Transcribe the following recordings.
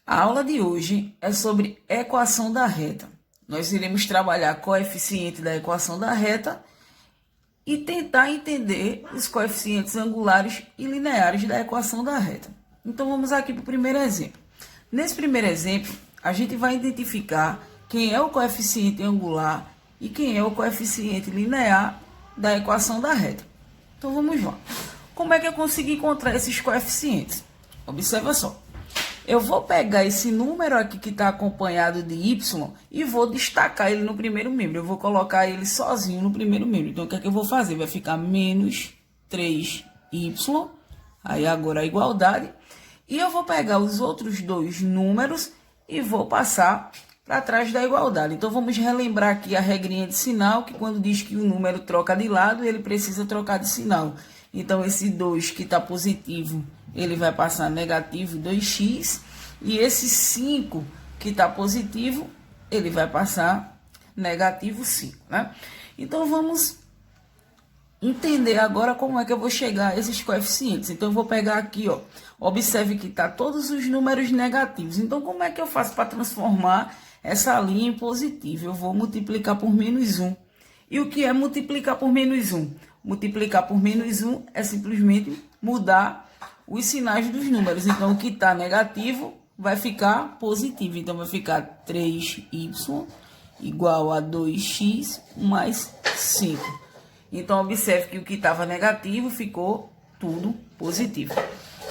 A aula de hoje é sobre equação da reta. Nós iremos trabalhar coeficiente da equação da reta e tentar entender os coeficientes angulares e lineares da equação da reta. Então vamos aqui para o primeiro exemplo. Nesse primeiro exemplo, a gente vai identificar quem é o coeficiente angular e quem é o coeficiente linear da equação da reta. Então vamos lá. Como é que eu consigo encontrar esses coeficientes? Observa só. Eu vou pegar esse número aqui que está acompanhado de y e vou destacar ele no primeiro membro. Eu vou colocar ele sozinho no primeiro membro. Então, o que é que eu vou fazer? Vai ficar menos 3y. Aí, agora a igualdade. E eu vou pegar os outros dois números e vou passar para trás da igualdade. Então, vamos relembrar aqui a regrinha de sinal, que quando diz que o número troca de lado, ele precisa trocar de sinal. Então, esse 2 que está positivo, ele vai passar negativo 2x. E esse 5 que está positivo, ele vai passar negativo 5, né? Então, vamos entender agora como é que eu vou chegar a esses coeficientes. Então, eu vou pegar aqui, ó. Observe que está todos os números negativos. Então, como é que eu faço para transformar essa linha em positivo? Eu vou multiplicar por menos 1. E o que é multiplicar por menos 1? Multiplicar por menos 1 é simplesmente mudar os sinais dos números. Então, o que está negativo vai ficar positivo. Então, vai ficar 3y igual a 2x mais 5. Então, observe que o que estava negativo ficou tudo positivo.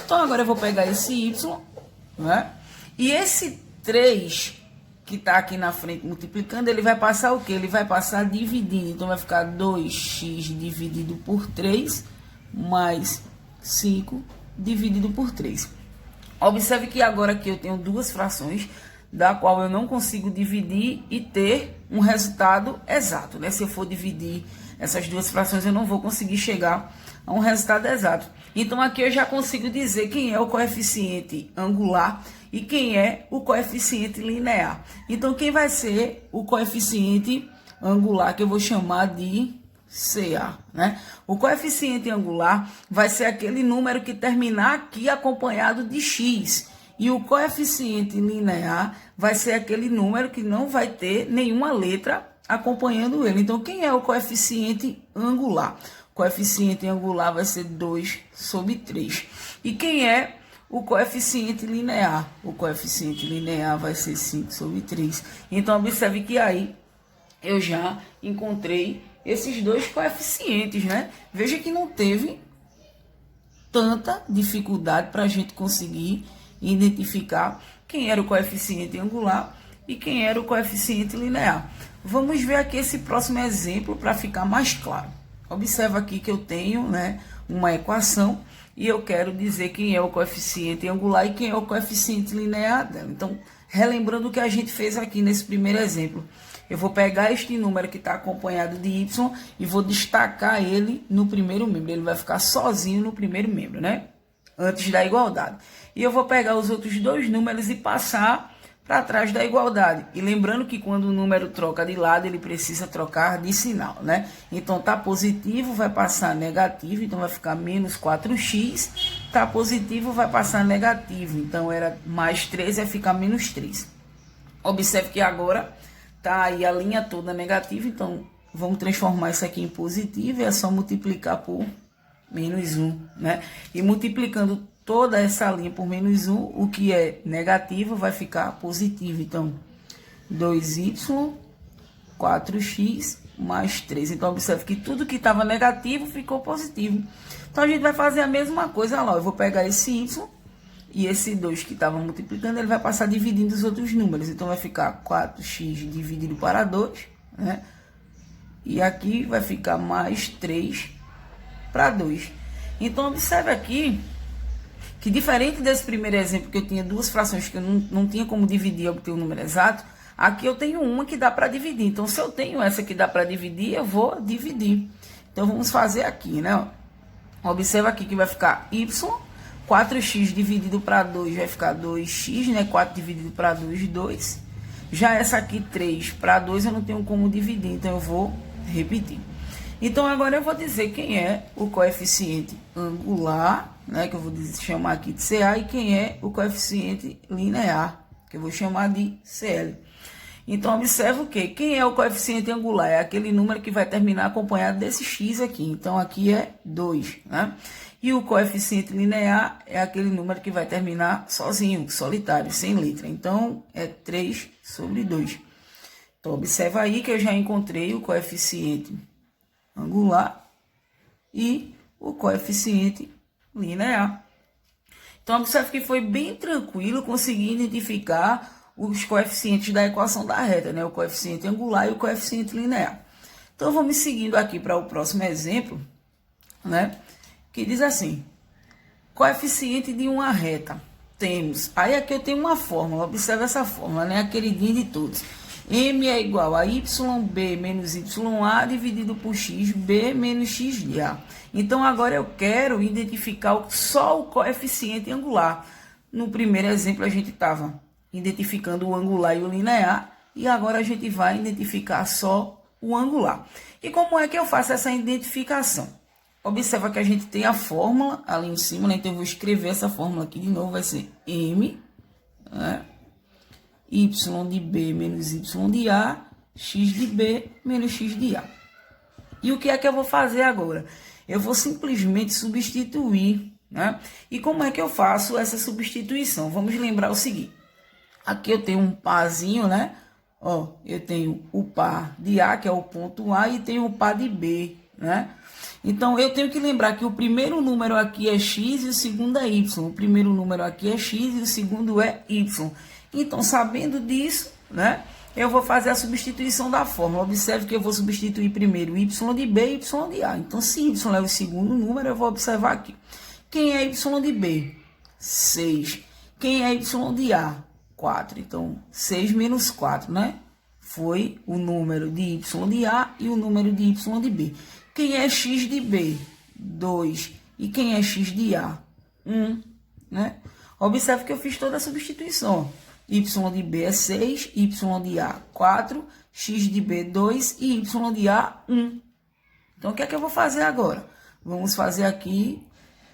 Então, agora eu vou pegar esse y, né? E esse 3 que está aqui na frente multiplicando, ele vai passar o quê? Ele vai passar dividindo. Então, vai ficar 2x dividido por 3 mais 5 dividido por 3. Observe que agora aqui eu tenho duas frações, da qual eu não consigo dividir e ter um resultado exato, né? Se eu for dividir essas duas frações, eu não vou conseguir chegar a um resultado exato. Então, aqui eu já consigo dizer quem é o coeficiente angular e quem é o coeficiente linear. Então, quem vai ser o coeficiente angular, que eu vou chamar de CA, né? O coeficiente angular vai ser aquele número que terminar aqui acompanhado de x. E o coeficiente linear vai ser aquele número que não vai ter nenhuma letra acompanhando ele. Então, quem é o coeficiente angular? O coeficiente angular vai ser 2 sobre 3. E quem é o coeficiente linear? O coeficiente linear vai ser 5 sobre 3. Então, observe que aí eu já encontrei esses dois coeficientes, né? Veja que não teve tanta dificuldade para a gente conseguir identificar quem era o coeficiente angular e quem era o coeficiente linear. Vamos ver aqui esse próximo exemplo para ficar mais claro. Observa aqui que eu tenho, né, uma equação e eu quero dizer quem é o coeficiente angular e quem é o coeficiente linear dela. Então, relembrando o que a gente fez aqui nesse primeiro exemplo, eu vou pegar este número que está acompanhado de y e vou destacar ele no primeiro membro. Ele vai ficar sozinho no primeiro membro, né? Antes da igualdade. E eu vou pegar os outros dois números e passar para trás da igualdade. E lembrando que quando o número troca de lado, ele precisa trocar de sinal, né? Então, tá positivo, vai passar negativo, então vai ficar menos 4x. Tá positivo, vai passar negativo, então era mais 3, vai ficar menos 3. Observe que agora tá aí a linha toda negativa, então vamos transformar isso aqui em positivo e é só multiplicar por menos 1, né? E multiplicando toda essa linha por menos 1, o que é negativo vai ficar positivo. Então, 2y, 4x mais 3. Então, observe que tudo que estava negativo ficou positivo. Então, a gente vai fazer a mesma coisa lá. Eu vou pegar esse y e esse 2 que estava multiplicando, ele vai passar dividindo os outros números. Então, vai ficar 4x dividido para 2, né? E aqui vai ficar mais 3 para 2. Então, observe aqui que, diferente desse primeiro exemplo, que eu tinha duas frações que eu não tinha como dividir e obter o número exato, aqui eu tenho uma que dá para dividir. Então, se eu tenho essa que dá para dividir, eu vou dividir. Então, vamos fazer aqui, né? Observa aqui que vai ficar y, 4x dividido para 2 vai ficar 2x, né? 4 dividido para 2, 2. Já essa aqui, 3 para 2, eu não tenho como dividir, então eu vou repetir. Então, agora eu vou dizer quem é o coeficiente angular, né, que eu vou chamar aqui de CA, e quem é o coeficiente linear que eu vou chamar de CL. Então, observa o quê? Quem é o coeficiente angular? É aquele número que vai terminar acompanhado desse x aqui. Então, aqui é 2, né? E o coeficiente linear é aquele número que vai terminar sozinho, solitário, sem letra. Então, é 3 sobre 2. Então, observa aí que eu já encontrei o coeficiente angular e o coeficiente linear. Então, observe que foi bem tranquilo conseguir identificar os coeficientes da equação da reta, né? O coeficiente angular e o coeficiente linear. Então, vamos seguindo aqui para o próximo exemplo, né? Que diz assim, coeficiente de uma reta. Temos, aí aqui eu tenho uma fórmula, observa essa fórmula, né? A queridinha de todos. M é igual a YB menos YA dividido por XB menos x de A. Então, agora eu quero identificar só o coeficiente angular. No primeiro exemplo, a gente estava identificando o angular e o linear, e agora a gente vai identificar só o angular. E como é que eu faço essa identificação? Observa que a gente tem a fórmula ali em cima, né? Então eu vou escrever essa fórmula aqui de novo, vai ser M, né? Y de B menos Y de A, X de B menos X de A. E o que é que eu vou fazer agora? Eu vou simplesmente substituir, né? E como é que eu faço essa substituição? Vamos lembrar o seguinte. Aqui eu tenho um parzinho, né? Ó, eu tenho o par de A, que é o ponto A, e tenho o par de B, né? Então, eu tenho que lembrar que o primeiro número aqui é X e o segundo é Y. O primeiro número aqui é X e o segundo é Y. Então, sabendo disso, né? Eu vou fazer a substituição da fórmula. Observe que eu vou substituir primeiro Y de B e Y de A. Então, se Y é o segundo número, eu vou observar aqui. Quem é Y de B? 6. Quem é Y de A? 4. Então, 6 menos 4, né? Foi o número de Y de A e o número de Y de B. Quem é X de B? 2. E quem é X de A? 1, né? Observe que eu fiz toda a substituição. Y de B é 6, Y de A 4, X de B 2 e Y de A 1. Então, o que é que eu vou fazer agora? Vamos fazer aqui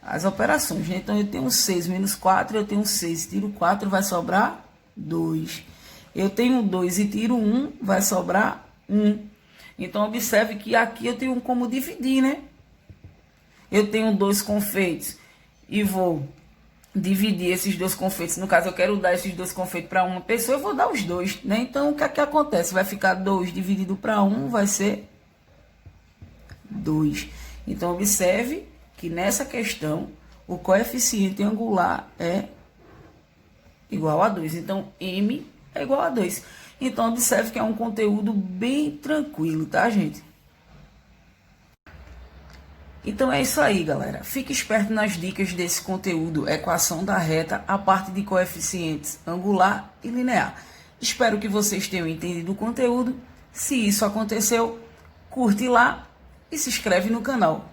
as operações, né? Então, eu tenho 6 menos 4, eu tenho 6, tiro 4, vai sobrar 2. Eu tenho 2 e tiro 1, vai sobrar 1. Então, observe que aqui eu tenho como dividir, né? Eu tenho 2 confeitos e vou dividir esses 2 confeitos. No caso, eu quero dar esses 2 confeitos para uma pessoa, eu vou dar os 2, né? Então, o que é que acontece? Vai ficar 2 dividido para 1, vai ser 2. Então, observe que nessa questão, o coeficiente angular é igual a 2. Então, M é igual a 2. Então, observe que é um conteúdo bem tranquilo, tá, gente? Então, é isso aí, galera. Fique esperto nas dicas desse conteúdo, equação da reta, a parte de coeficientes angular e linear. Espero que vocês tenham entendido o conteúdo. Se isso aconteceu, curte lá e se inscreve no canal.